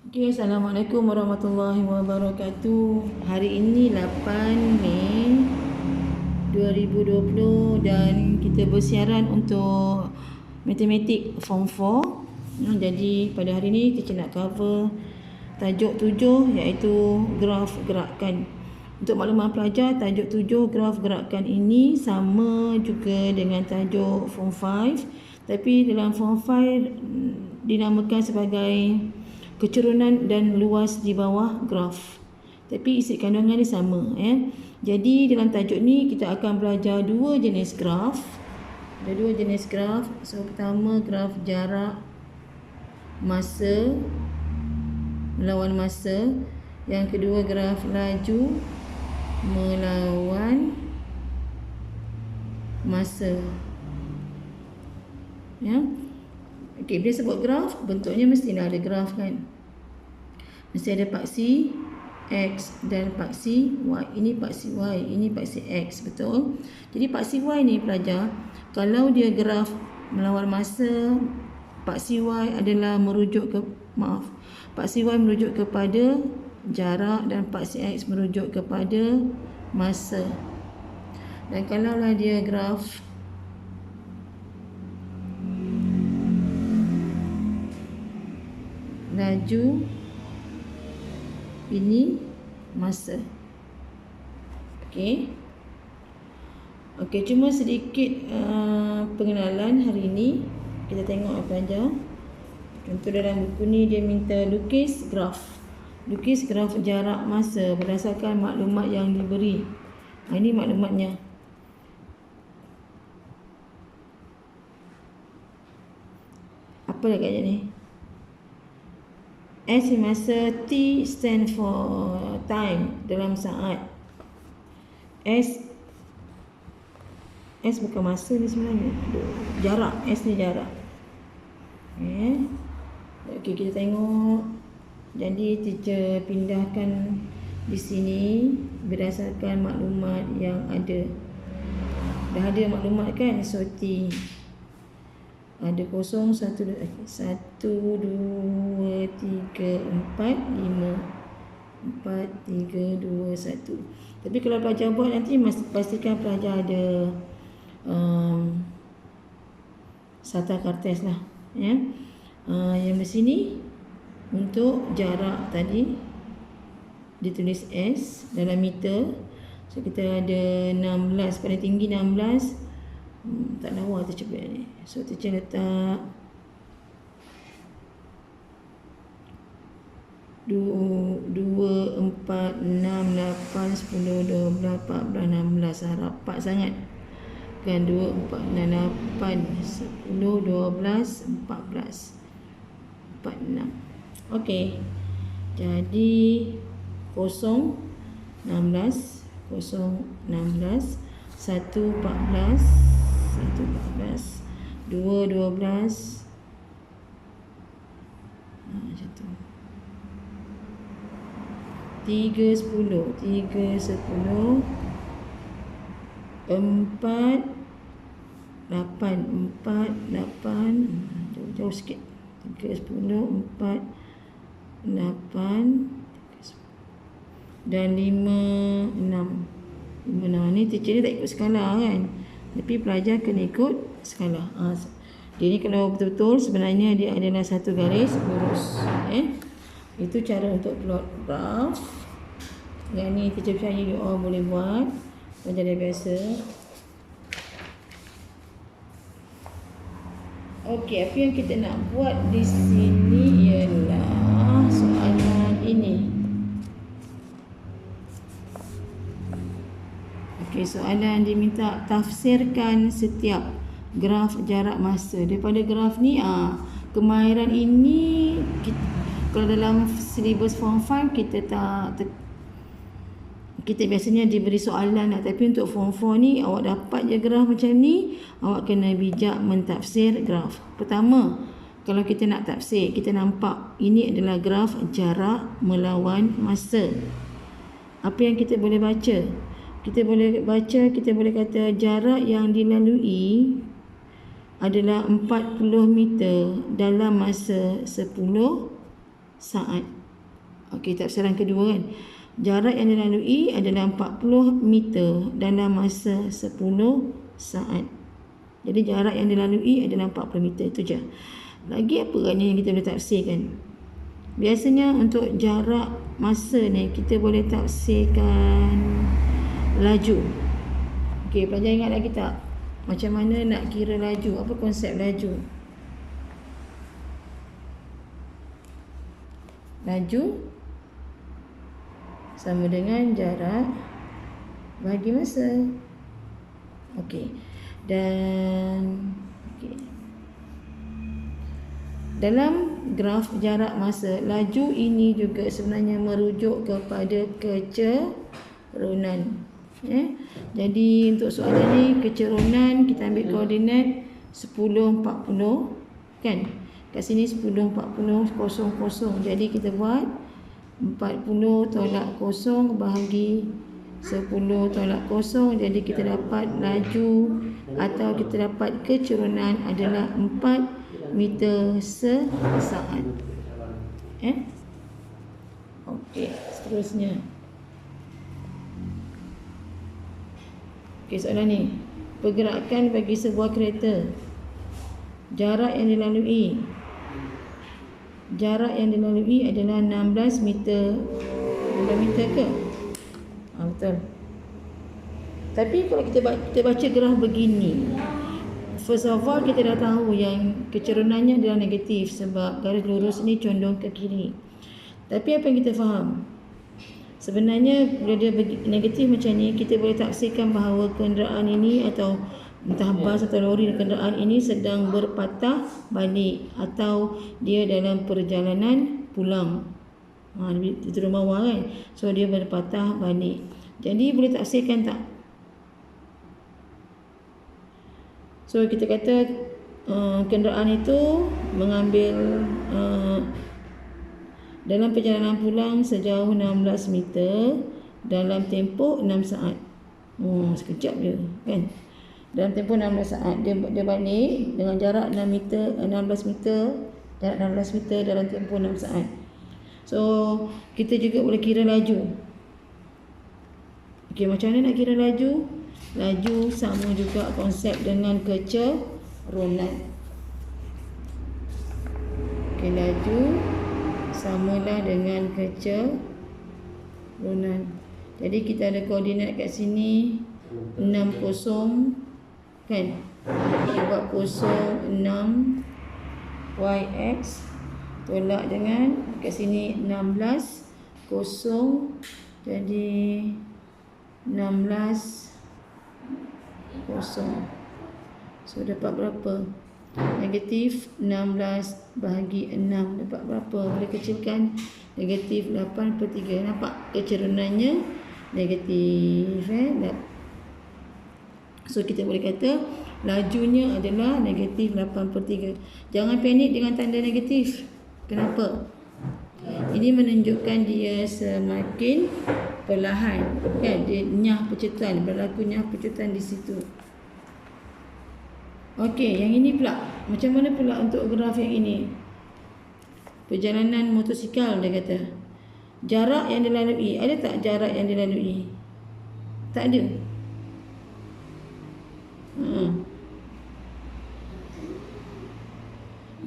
Okay, Assalamualaikum warahmatullahi wabarakatuh. Hari ini 8 Mei 2020 dan kita bersiaran untuk matematik form 4. Jadi pada hari ini kita nak cover tajuk 7 iaitu graf gerakan. Untuk makluman pelajar, tajuk 7 graf gerakan ini sama juga dengan tajuk form 5, tapi dalam form 5 dinamakan sebagai kecurunan dan luas di bawah graf. Tapi isi kandungan dia sama. Jadi dalam tajuk ni kita akan belajar dua jenis graf. Ada dua jenis graf. So pertama graf jarak masa melawan masa. Yang kedua graf laju melawan masa. Ya. Okey, bila sebut graf, bentuknya mesti ada graf kan. Mesti ada paksi X dan paksi Y. Ini paksi Y, ini paksi X, betul? Jadi paksi Y ni pelajar, kalau dia graf melawan masa, paksi Y adalah paksi Y merujuk kepada jarak dan paksi X merujuk kepada masa. Dan kalaulah dia graf laju, ini masa. Okey. Okey, cuma sedikit pengenalan hari ini. Kita tengok pelajar. Contoh dalam buku ni dia minta lukis graf. Lukis graf jarak masa berdasarkan maklumat yang diberi. Ini maklumatnya. Apa agaknya ni? S masa, T stand for time dalam saat. S bukan masa ni sebenarnya. Jarak, S ni jarak. Okey, kita tengok. Jadi teacher pindahkan di sini berdasarkan maklumat yang ada. Dah ada maklumat kan? So T ada 0, 1, 2, 3, 4, 5, 4, 3, 2, 1. Tapi kalau pelajar buat nanti pastikan pelajar ada Sata Kartes lah. Yang di sini untuk jarak tadi ditulis S dalam meter. So kita ada 16, paling tinggi 16. Tak lawa tu cepat ni. So teacher letak 2, 4, 6, 8, 10, 12, 14, 16. Rapat sangat kan. 2, 4, 6, 8, 10, 12, 14, 46. Okey. Jadi 0, 16, 0, 16, 1, 14, 2, 12, macam tu. 3, 10, 3, 10, 4, 8, 8, jauh sikit. 3, 10, 4, 8, dan 5, 6. 5, 6 ni teacher ni tak ikut skala kan, tapi pelajar kena ikut skala. Dia ni kalau betul-betul sebenarnya dia adalah satu garis lurus. Itu cara untuk plot graf. Yang ni teacher percaya you all boleh buat. Macam dah biasa. Okey, apa yang kita nak buat di sini ialah soalan ini. Okey, soalan diminta tafsirkan setiap graf jarak masa. Daripada graf ni, kemahiran ini kalau dalam silibus form 5 kita biasanya diberi soalan lah. Tapi untuk form 4 ni awak dapat je graf macam ni, awak kena bijak mentafsir graf. Pertama, kalau kita nak tafsir, kita nampak ini adalah graf jarak melawan masa. Apa yang kita boleh baca? Kita boleh kata jarak yang dilalui adalah 40 meter dalam masa 10 saat. Okey, tafsiran kedua kan. Jarak yang dilalui adalah 40 meter dalam masa 10 saat. Jadi jarak yang dilalui adalah 40 meter, itu je. Lagi apa agaknya yang kita boleh tafsirkan? Biasanya untuk jarak masa ni kita boleh tafsirkan laju. Okey, pelajar ingat lagi tak? Macam mana nak kira laju? Apa konsep laju? Laju sama dengan jarak bagi masa. Okey. Dan dalam graf jarak masa, laju ini juga sebenarnya merujuk kepada kecerunan. Jadi untuk soalan ni kecerunan kita ambil koordinat 10.40 kan. Kat sini 10.40 00. Jadi kita buat 40 tolak 0 bahagi 10 tolak 0. Jadi kita dapat laju atau kita dapat kecerunan adalah 4 meter sesaat. Okey, seterusnya. Okey, soalan ni. Pergerakan bagi sebuah kereta. Jarak yang dilalui. Jarak yang dilalui adalah 16 meter. 16 meter ke? Betul. Tapi kalau kita baca graf begini, first of all kita dah tahu yang kecerunannya adalah negatif sebab garis lurus ni condong ke kiri. Tapi apa yang kita faham? Sebenarnya bila dia negatif macam ni, kita boleh tafsirkan bahawa kenderaan ini atau entah bas atau lori kenderaan ini sedang berpatah balik atau dia dalam perjalanan pulang. Itu rumah bawah kan. So dia berpatah balik. Jadi boleh tafsirkan tak? So kita kata kenderaan itu mengambil dalam perjalanan pulang sejauh 16 meter dalam tempoh 6 saat. Sekejap je kan. Dalam tempoh 16 saat dia balik dengan jarak 16 meter, jarak 16 meter dalam tempoh 6 saat. So kita juga boleh kira laju. Okey, macam mana nak kira laju? Laju sama juga konsep dengan kecerunan. Okey, laju samalah dengan kecerunan. Jadi kita ada koordinat kat sini 60 kan. Kita buat 06 YX tolak dengan kat sini 16 0. Jadi 16 0. So dapat berapa? Negatif 16 bahagi 6 dapat berapa? Boleh kecilkan. Negatif 8/3. Nampak kecerunannya negatif. So kita boleh kata lajunya adalah negatif 8/3. Jangan panik dengan tanda negatif. Kenapa? Ini menunjukkan dia semakin perlahan kan. Dia nyah pecutan, berlaku nyah pecutan di situ. Okey, yang ini pula. Macam mana pula untuk graf yang ini? Perjalanan motosikal dia kata. Jarak yang dilalui. Ada tak jarak yang dilalui? Tak ada.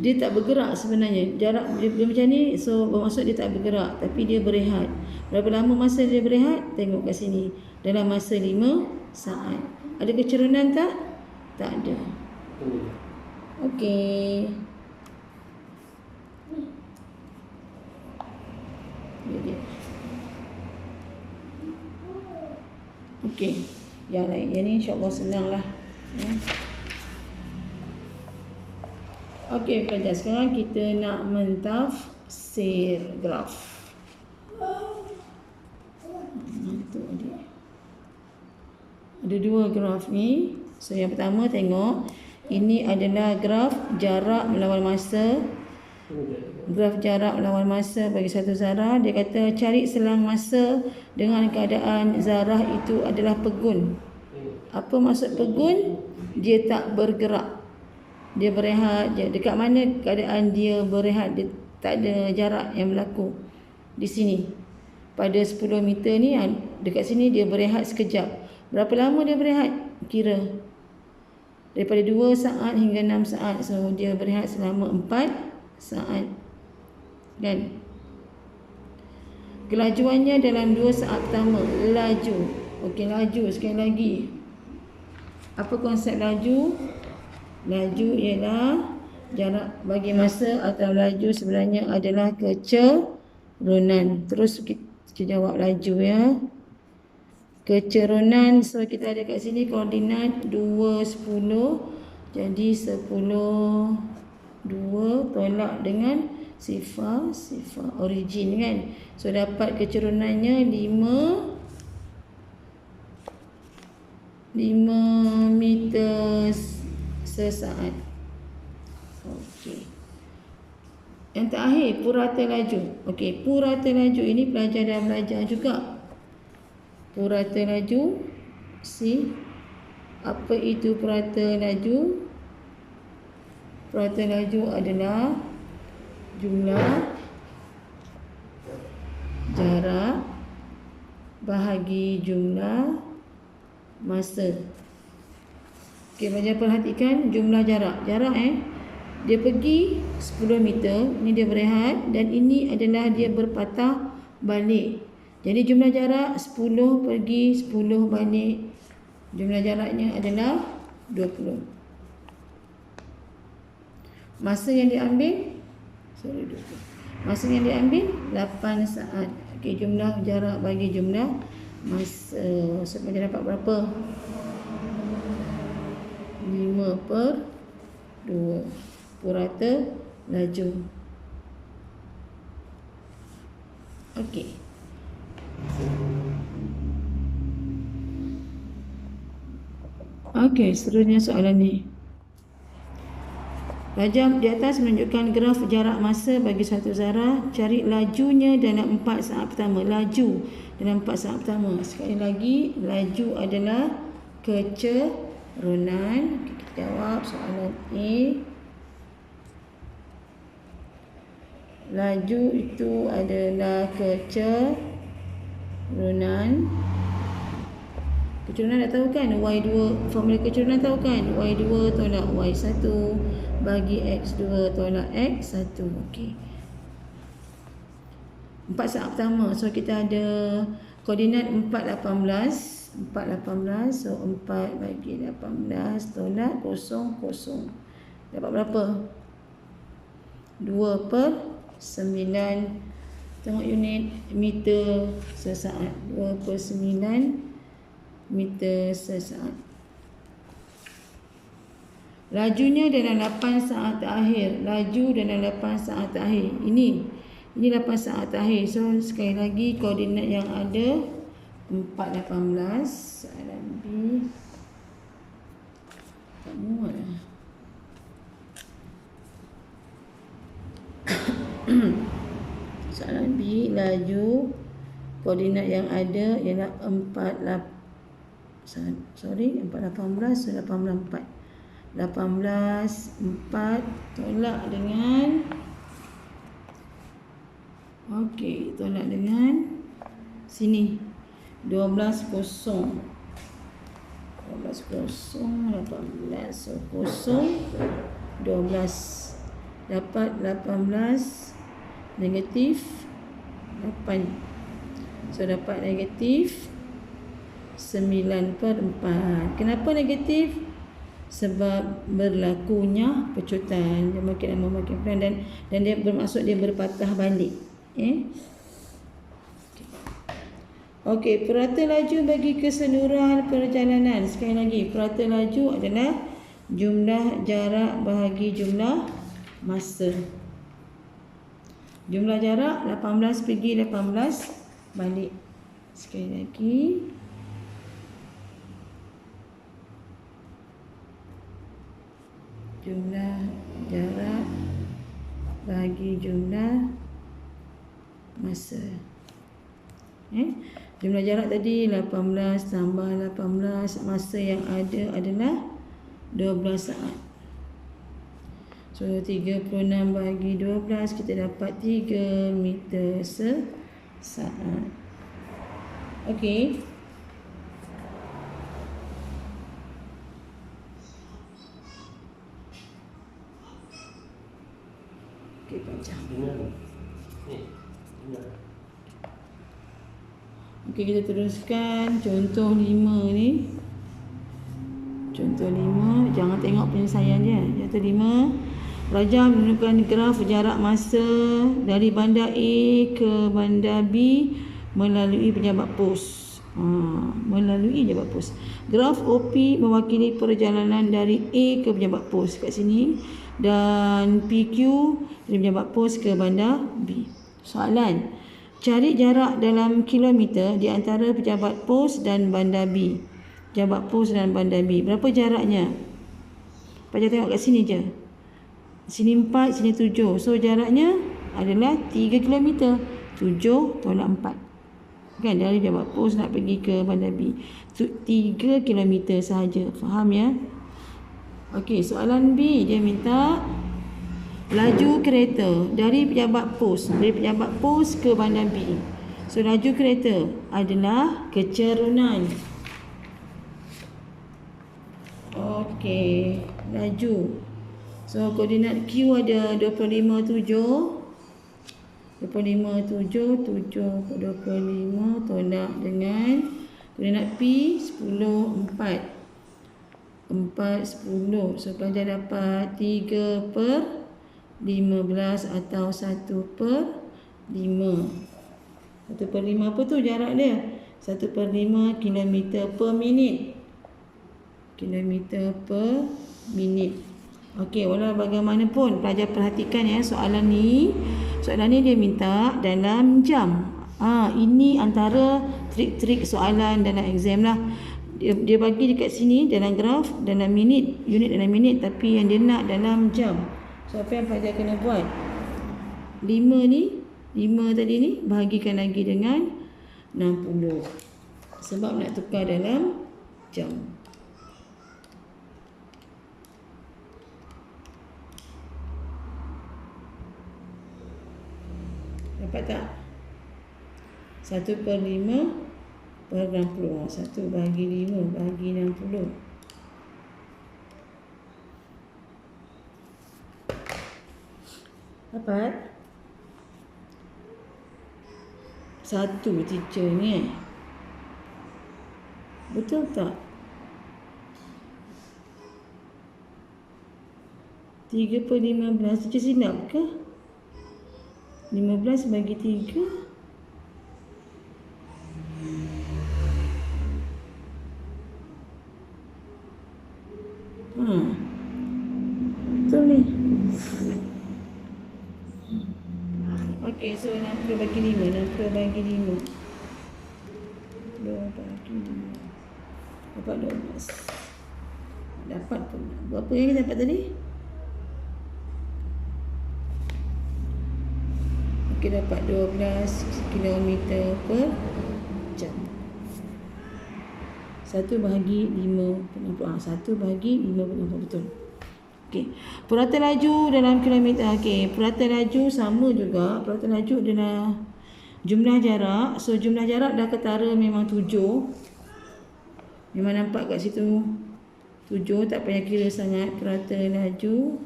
Dia tak bergerak sebenarnya. Jarak dia macam ni, so bermaksud dia tak bergerak, tapi dia berehat. Berapa lama masa dia berehat? Tengok kat sini. Dalam masa 5 saat. Ada kecerunan tak? Tak ada. Okey. Okey. Yang lain. Yang ni insya-Allah senanglah. Okey, pelajar, sekarang kita nak mentafsir graf. Ada dua graf ni. So yang pertama tengok, ini adalah graf jarak melawan masa. Graf jarak melawan masa bagi satu zarah. Dia kata cari selang masa dengan keadaan zarah itu adalah pegun. Apa maksud pegun? Dia tak bergerak. Dia berehat je. Dekat mana keadaan dia berehat? Dia tak ada jarak yang berlaku. di sini. Pada 10 meter ni dekat sini dia berehat sekejap. Berapa lama dia berehat? Kira daripada 2 saat hingga 6 saat. So dia berehat selama 4 saat. Kan? Kelajuannya dalam 2 saat pertama. Laju. Okey, laju sekali lagi. Apa konsep laju? Laju ialah jarak bagi masa atau laju sebenarnya adalah kecerunan. Terus kita jawab laju ya. Kecerunan, so kita ada kat sini koordinat 2, 10. Jadi 10, 2 tolak dengan sifar origin kan. So dapat kecerunannya 5 meter sesaat. Okey. Yang terakhir, purata laju. Okey, purata laju ini pelajar dah belajar juga. Purata laju, apa itu purata laju? Purata laju adalah jumlah jarak bahagi jumlah masa. Okey, belajar perhatikan jumlah jarak. Dia pergi 10 meter, ini dia berehat, dan ini adalah dia berpatah balik. Jadi jumlah jarak 10 pergi 10 balik. Jumlah jaraknya adalah 20. Masa yang diambil 8 saat. Okey, jumlah jarak bagi jumlah masa. So kita dapat berapa? 5/2. Purata laju. Okey. Okey, seterusnya soalan ni. Rajam di atas menunjukkan graf jarak masa bagi satu zarah. Cari lajunya dalam 4 saat pertama. Laju dalam 4 saat pertama. Sekali lagi, laju adalah kecerunan. Kita jawab soalan A. Laju itu adalah kecerunan. Kecerunan dah tahu kan? Y2, formula kecerunan tahu kan? Y2 tolak Y1 bagi X2 tolak X1. Okey. 4 saat pertama. So kita ada koordinat 4, 18. So 4 bagi 18 tolak 0, 0. Dapat berapa? 2/9. Tengok unit meter sesaat. 2/9 meter sesaat. Lajunya dalam 8 saat terakhir. Laju dalam 8 saat terakhir. Ini 8 saat terakhir. So sekali lagi koordinat yang ada 4, 18. Soalan B. Tak muat lah. Soalan B, laju koordinat yang ada ialah 4, 18, so 18, 4. 18, 4 tolak dengan tolak dengan sini 12, 0. 12, 0, 18, so 0, 12. Dapat 18 negatif 8. So dapat negatif 9/4. Kenapa negatif? Sebab berlakunya pecutan. Dia makin lama makin pelan dan dia bermaksud dia berpatah balik. Okey, purata laju bagi keseluruhan perjalanan. Sekali lagi, purata laju adalah jumlah jarak bahagi jumlah masa. Jumlah jarak 18 pergi 18 balik. Sekali lagi. Jumlah jarak bagi jumlah masa. Jumlah jarak tadi 18 tambah 18. Masa yang ada adalah 12 saat. So 36 bagi 12 kita dapat 3 meter sesaat. saat. Okey. Okey, baca. Okey, kita teruskan contoh 5 ni. Contoh 5, jangan tengok penyelesaian dia. Contoh 5, pelajar menentukan graf jarak masa dari bandar A ke bandar B melalui pejabat pos. Melalui pejabat pos. Graf OP mewakili perjalanan dari A ke pejabat pos kat sini, dan PQ dari pejabat pos ke bandar B. Soalan, cari jarak dalam kilometer di antara pejabat pos dan bandar B. Pejabat pos dan bandar B. Berapa jaraknya? Pelajar tengok kat sini je. Sini 4, sini 7. So jaraknya adalah 3 km. 7 tolak 4. Kan, dari pejabat pos nak pergi ke bandar B. 3 km sahaja. Faham ya? Okey, soalan B, dia minta laju kereta dari pejabat pos. Dari pejabat pos ke bandar B. So laju kereta adalah kecerunan. Okey, laju. So koordinat Q ada 25.7. 25.7, 7 ke 25 tolak dengan koordinat P 10.4. 4.10. So pelajar dapat 3/15 atau 1/5. 1/5 apa tu jarak dia? 1/5 kilometer per minit. Kilometer per minit. Okey, walau bagaimanapun pelajar perhatikan ya soalan ni. Soalan ni dia minta dalam jam. Ini antara trik-trik soalan dalam exam lah. Dia bagi dekat sini dalam graf, dalam minit, unit dalam minit, tapi yang dia nak dalam jam. So apa yang pelajar kena buat? 5 tadi ni bahagikan lagi dengan 60. Sebab nak tukar dalam jam. Dapat tak? 1/5 per 60. 1 bahagi 5 bahagi 60. Dapat? 1 teacher ni. Betul tak? 3/15. Teacher silap ke? 15 bagi 3. Betul ni. Okey, so 60 bagi 5. 60 bagi 5. 2 bagi 5. Dapat 12. Dapat pun. Berapa yang kita dapat tadi? Okey, dapat 12 km per jam. 1 bahagi 5/60. 1 bahagi 5/60. Betul. Okey. Purata laju dalam kilometer. Okey, purata laju sama juga. Purata laju adalah jumlah jarak. So jumlah jarak dah ketara memang 7. Memang nampak kat situ 7, tak payah kira sangat. Purata laju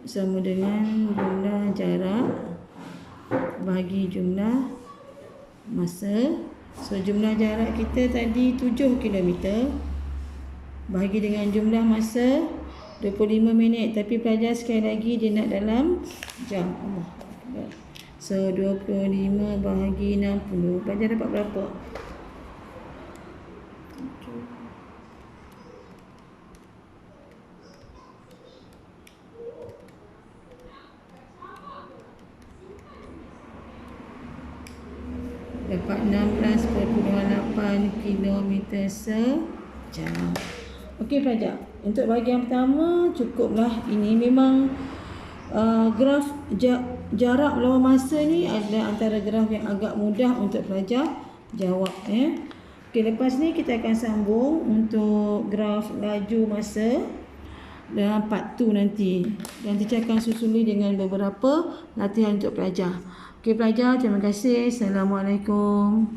sama dengan jumlah jarak bagi jumlah masa. So jumlah jarak kita tadi 7 km bahagi dengan jumlah masa 25 minit. Tapi pelajar sekali lagi dia nak dalam jam. So 25 bahagi 60. Pelajar dapat berapa? Dapat 16.8 km sejam. Okey pelajar, untuk bahagian pertama cukuplah ini. Memang graf jarak melawan masa ni adalah antara graf yang agak mudah untuk pelajar jawab ya. Okey, lepas ni kita akan sambung untuk graf laju masa dalam part 2 nanti. Dan teacher akan susuli dengan beberapa latihan untuk pelajar. Okey pelajar, terima kasih. Assalamualaikum.